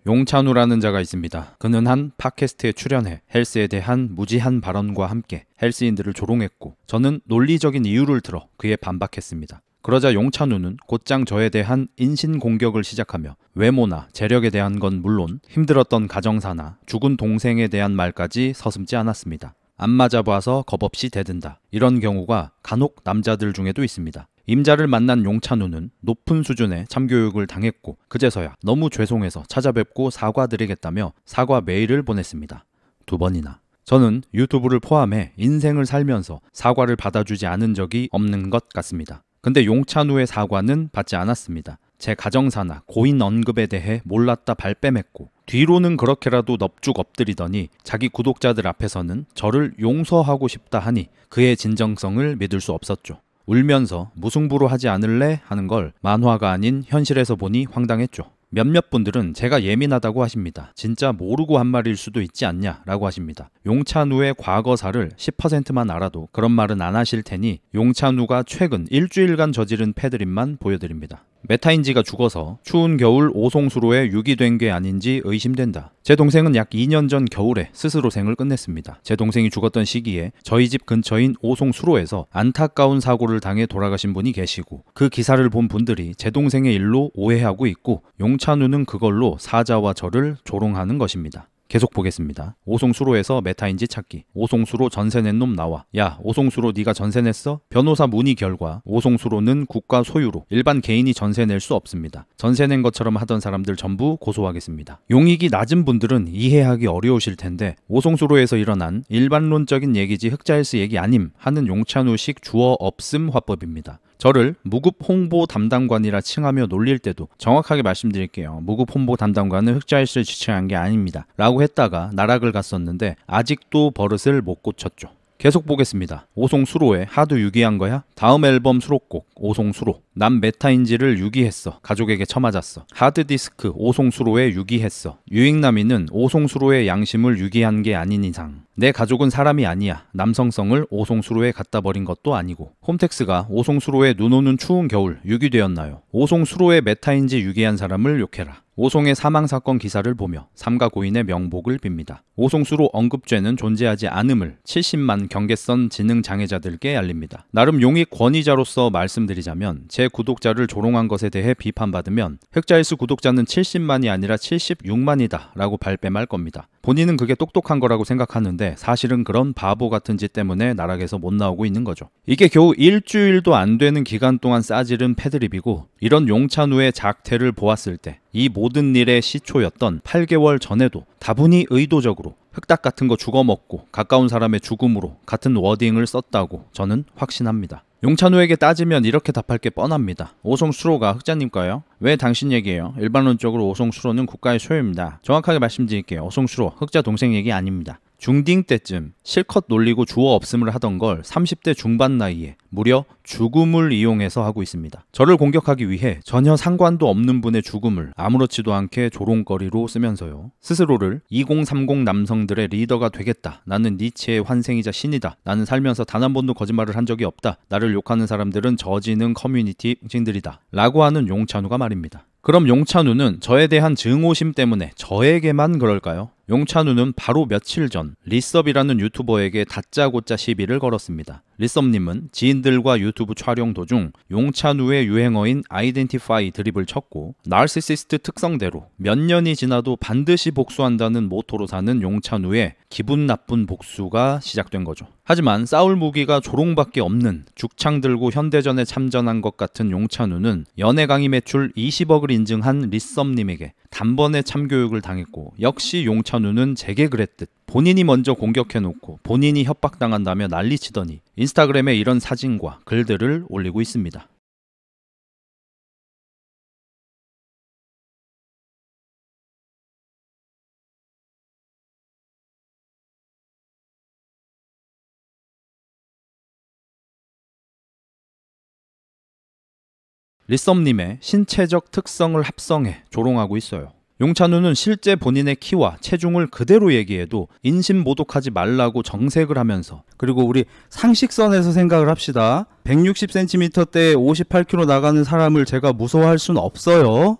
용찬우라는 자가 있습니다. 그는 한 팟캐스트에 출연해 헬스에 대한 무지한 발언과 함께 헬스인들을 조롱했고 저는 논리적인 이유를 들어 그에 반박했습니다. 그러자 용찬우는 곧장 저에 대한 인신공격을 시작하며 외모나 재력에 대한 건 물론 힘들었던 가정사나 죽은 동생에 대한 말까지 서슴지 않았습니다. 안 맞아봐서 겁없이 대든다. 이런 경우가 간혹 남자들 중에도 있습니다. 임자를 만난 용찬우는 높은 수준의 참교육을 당했고 그제서야 너무 죄송해서 찾아뵙고 사과드리겠다며 사과 메일을 보냈습니다. 2번이나. 저는 유튜브를 포함해 인생을 살면서 사과를 받아주지 않은 적이 없는 것 같습니다. 근데 용찬우의 사과는 받지 않았습니다. 제 가정사나 고인 언급에 대해 몰랐다 발뺌했고 뒤로는 그렇게라도 넙죽 엎드리더니 자기 구독자들 앞에서는 저를 용서하고 싶다 하니 그의 진정성을 믿을 수 없었죠. 울면서 무승부로 하지 않을래 하는 걸 만화가 아닌 현실에서 보니 황당했죠. 몇몇 분들은 제가 예민하다고 하십니다. 진짜 모르고 한 말일 수도 있지 않냐 라고 하십니다. 용찬우의 과거사를 10%만 알아도 그런 말은 안 하실 테니 용찬우가 최근 일주일간 저지른 패드립만 보여드립니다. 메타인지가 죽어서 추운 겨울 오송수로에 유기된 게 아닌지 의심된다. 제 동생은 약 2년 전 겨울에 스스로 생을 끝냈습니다. 제 동생이 죽었던 시기에 저희 집 근처인 오송수로에서 안타까운 사고를 당해 돌아가신 분이 계시고 그 기사를 본 분들이 제 동생의 일로 오해하고 있고 용찬우는 그걸로 사자와 저를 조롱하는 것입니다. 계속 보겠습니다. 오송수로에서 메타인지 찾기. 오송수로 전세 낸 놈 나와. 야, 오송수로 네가 전세 냈어? 변호사 문의 결과 오송수로는 국가 소유로 일반 개인이 전세 낼 수 없습니다. 전세 낸 것처럼 하던 사람들 전부 고소하겠습니다. 용익이 낮은 분들은 이해하기 어려우실 텐데 오송수로에서 일어난 일반론적인 얘기지 흑자일스 얘기 아님 하는 용찬우식 주어 없음 화법입니다. 저를 무급 홍보 담당관이라 칭하며 놀릴 때도 정확하게 말씀드릴게요. 무급 홍보 담당관은 흑자일스를 지칭한 게 아닙니다. 라고 했다가 나락을 갔었는데 아직도 버릇을 못 고쳤죠. 계속 보겠습니다. 오송수로에 하도 유기한 거야? 다음 앨범 수록곡 오송수로. 난 메타인지를 유기했어. 가족에게 처맞았어. 하드디스크 오송수로에 유기했어. 유익남이는 오송수로의 양심을 유기한 게 아닌 이상 내 가족은 사람이 아니야. 남성성을 오송수로에 갖다 버린 것도 아니고. 홈택스가 오송수로에 눈 오는 추운 겨울 유기되었나요? 오송수로에 메타인지 유기한 사람을 욕해라. 오송의 사망사건 기사를 보며 삼가 고인의 명복을 빕니다. 오송수로 언급죄는 존재하지 않음을 70만 경계선 지능장애자들께 알립니다. 나름 용익 권위자로서 말씀드리자면 제 구독자를 조롱한 것에 대해 비판받으면 흑자일스 구독자는 70만이 아니라 76만이다 라고 발뺌할 겁니다. 본인은 그게 똑똑한 거라고 생각하는데 사실은 그런 바보 같은 짓 때문에 나락에서 못 나오고 있는 거죠. 이게 겨우 일주일도 안 되는 기간 동안 싸지른 패드립이고 이런 용찬우의 작태를 보았을 때 이 모든 일의 시초였던 8개월 전에도 다분히 의도적으로 흑닭 같은 거 죽어먹고 가까운 사람의 죽음으로 같은 워딩을 썼다고 저는 확신합니다. 용찬우에게 따지면 이렇게 답할 게 뻔합니다. 오송수로가 흑자님과요? 왜 당신 얘기예요? 일반론적으로 오송수로는 국가의 소유입니다. 정확하게 말씀드릴게요. 오송수로 흑자 동생 얘기 아닙니다. 중딩 때쯤 실컷 놀리고 주어 없음을 하던 걸 30대 중반 나이에 무려 죽음을 이용해서 하고 있습니다. 저를 공격하기 위해 전혀 상관도 없는 분의 죽음을 아무렇지도 않게 조롱거리로 쓰면서요. 스스로를 2030 남성들의 리더가 되겠다. 나는 니체의 환생이자 신이다. 나는 살면서 단 한 번도 거짓말을 한 적이 없다. 나를 욕하는 사람들은 저지능 커뮤니티 징들이다. 라고 하는 용찬우가 말입니다. 그럼 용찬우는 저에 대한 증오심 때문에 저에게만 그럴까요? 용찬우는 바로 며칠 전 리섭이라는 유튜버에게 다짜고짜 시비를 걸었습니다. 리섭님은 지인들과 유튜브 촬영 도중 용찬우의 유행어인 아이덴티파이 드립을 쳤고 나르시시스트 특성대로 몇 년이 지나도 반드시 복수한다는 모토로 사는 용찬우의 기분 나쁜 복수가 시작된 거죠. 하지만 싸울 무기가 조롱밖에 없는 죽창 들고 현대전에 참전한 것 같은 용찬우는 연예 강의 매출 20억을 인증한 리섭님에게 단번에 참교육을 당했고 역시 용찬우는 제게 그랬듯 본인이 먼저 공격해놓고 본인이 협박당한다며 난리치더니 인스타그램에 이런 사진과 글들을 올리고 있습니다. 리썸님의 신체적 특성을 합성해 조롱하고 있어요. 용찬우는 실제 본인의 키와 체중을 그대로 얘기해도 인신모독하지 말라고 정색을 하면서 그리고 우리 상식선에서 생각을 합시다. 160cm대에 58kg 나가는 사람을 제가 무서워할 순 없어요.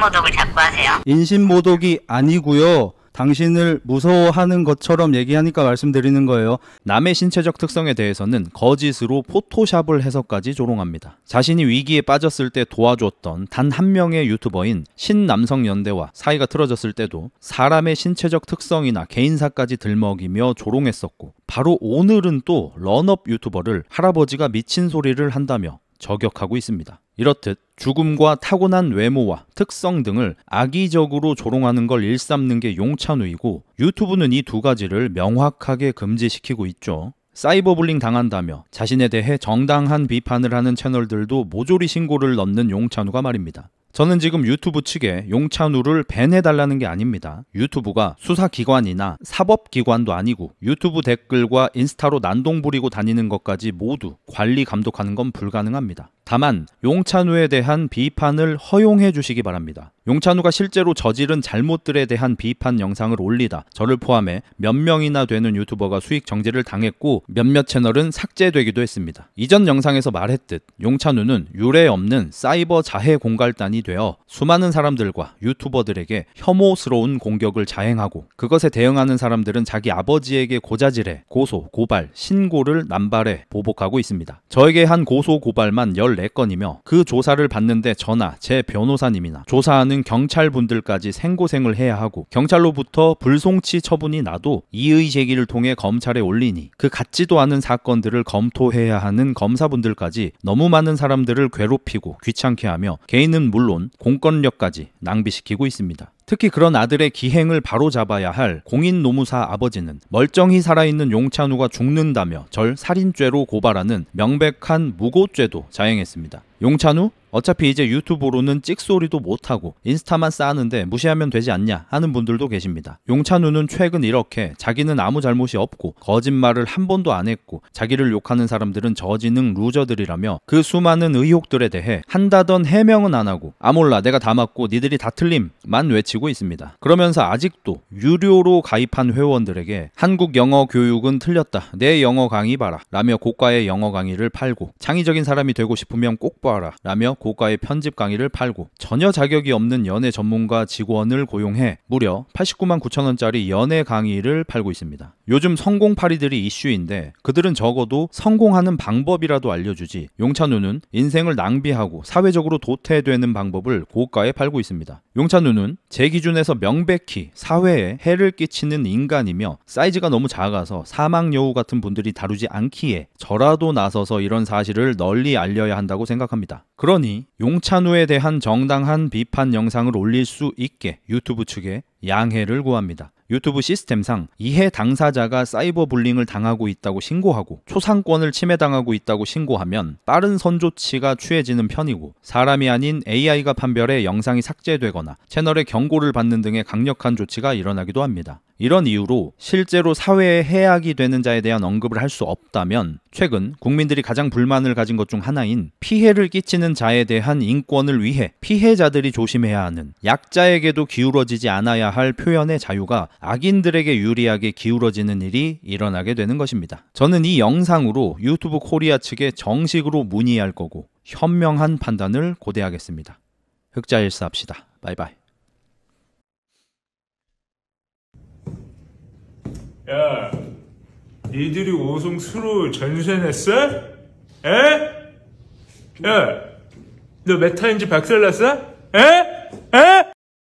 인신모독을 자꾸 하세요? 인신모독이 아니고요. 당신을 무서워하는 것처럼 얘기하니까 말씀드리는 거예요. 남의 신체적 특성에 대해서는 거짓으로 포토샵을 해서까지 조롱합니다. 자신이 위기에 빠졌을 때 도와줬던 단 한 명의 유튜버인 신남성연대와 사이가 틀어졌을 때도 사람의 신체적 특성이나 개인사까지 들먹이며 조롱했었고, 바로 오늘은 또 런업 유튜버를 할아버지가 미친 소리를 한다며 저격하고 있습니다. 이렇듯 죽음과 타고난 외모와 특성 등을 악의적으로 조롱하는 걸 일삼는 게 용찬우이고, 유튜브는 이 두 가지를 명확하게 금지시키고 있죠. 사이버불링 당한다며 자신에 대해 정당한 비판을 하는 채널들도 모조리 신고를 넣는 용찬우가 말입니다. 저는 지금 유튜브 측에 용찬우를 밴해달라는 게 아닙니다. 유튜브가 수사기관이나 사법기관도 아니고 유튜브 댓글과 인스타로 난동 부리고 다니는 것까지 모두 관리 감독하는 건 불가능합니다. 다만 용찬우에 대한 비판을 허용해 주시기 바랍니다. 용찬우가 실제로 저지른 잘못들에 대한 비판 영상을 올리다 저를 포함해 몇 명이나 되는 유튜버가 수익 정지를 당했고, 몇몇 채널은 삭제되기도 했습니다. 이전 영상에서 말했듯 용찬우는 유례 없는 사이버 자해 공갈단이 되어 수많은 사람들과 유튜버들에게 혐오스러운 공격을 자행하고, 그것에 대응하는 사람들은 자기 아버지에게 고자질해 고소, 고발, 신고를 남발해 보복하고 있습니다. 저에게 한 고소, 고발만 14건이며 그 조사를 받는데 저나 제 변호사님이나 조사하는 경찰분들까지 생고생을 해야 하고, 경찰로부터 불송치 처분이 나도 이의 제기를 통해 검찰에 올리니 그 같지도 않은 사건들을 검토해야 하는 검사분들까지 너무 많은 사람들을 괴롭히고 귀찮게 하며 개인은 물론 공권력까지 낭비시키고 있습니다. 특히 그런 아들의 기행을 바로잡아야 할 공인노무사 아버지는 멀쩡히 살아있는 용찬우가 죽는다며 절 살인죄로 고발하는 명백한 무고죄도 자행했습니다. 용찬우? 어차피 이제 유튜브로는 찍소리도 못하고 인스타만 쌓는데 무시하면 되지 않냐 하는 분들도 계십니다. 용찬우는 최근 이렇게 자기는 아무 잘못이 없고 거짓말을 한 번도 안 했고 자기를 욕하는 사람들은 저지능 루저들이라며 그 수많은 의혹들에 대해 한다던 해명은 안 하고 몰라 내가 다 맞고 니들이 다 틀림만 외치고 있습니다. 그러면서 아직도 유료로 가입한 회원들에게 한국 영어 교육은 틀렸다, 내 영어 강의 봐라 라며 고가의 영어 강의를 팔고, 창의적인 사람이 되고 싶으면 꼭 봐라 라며 고가의 편집 강의를 팔고, 전혀 자격이 없는 연애 전문가 직원을 고용해 무려 89만 9천 원짜리 연애 강의를 팔고 있습니다. 요즘 성공파리들이 이슈인데 그들은 적어도 성공하는 방법이라도 알려주지, 용찬우는 인생을 낭비하고 사회적으로 도태되는 방법을 고가에 팔고 있습니다. 용찬우는 제 기준에서 명백히 사회에 해를 끼치는 인간이며 사이즈가 너무 작아서 사막여우 같은 분들이 다루지 않기에 저라도 나서서 이런 사실을 널리 알려야 한다고 생각합니다. 그러니 용찬우에 대한 정당한 비판 영상을 올릴 수 있게 유튜브 측에 양해를 구합니다. 유튜브 시스템상 이해 당사자가 사이버 불링을 당하고 있다고 신고하고 초상권을 침해당하고 있다고 신고하면 빠른 선조치가 취해지는 편이고, 사람이 아닌 AI가 판별해 영상이 삭제되거나 채널에 경고를 받는 등의 강력한 조치가 일어나기도 합니다. 이런 이유로 실제로 사회에 해악이 되는 자에 대한 언급을 할 수 없다면 최근 국민들이 가장 불만을 가진 것 중 하나인 피해를 끼치는 자에 대한 인권을 위해 피해자들이 조심해야 하는, 약자에게도 기울어지지 않아야 할 표현의 자유가 악인들에게 유리하게 기울어지는 일이 일어나게 되는 것입니다. 저는 이 영상으로 유튜브 코리아 측에 정식으로 문의할 거고 현명한 판단을 고대하겠습니다. 흑자일사합시다. 바이바이. 야, 니들이 오송수로 전수해냈어? 에? 야, 너 메타인지 박살났어? 에?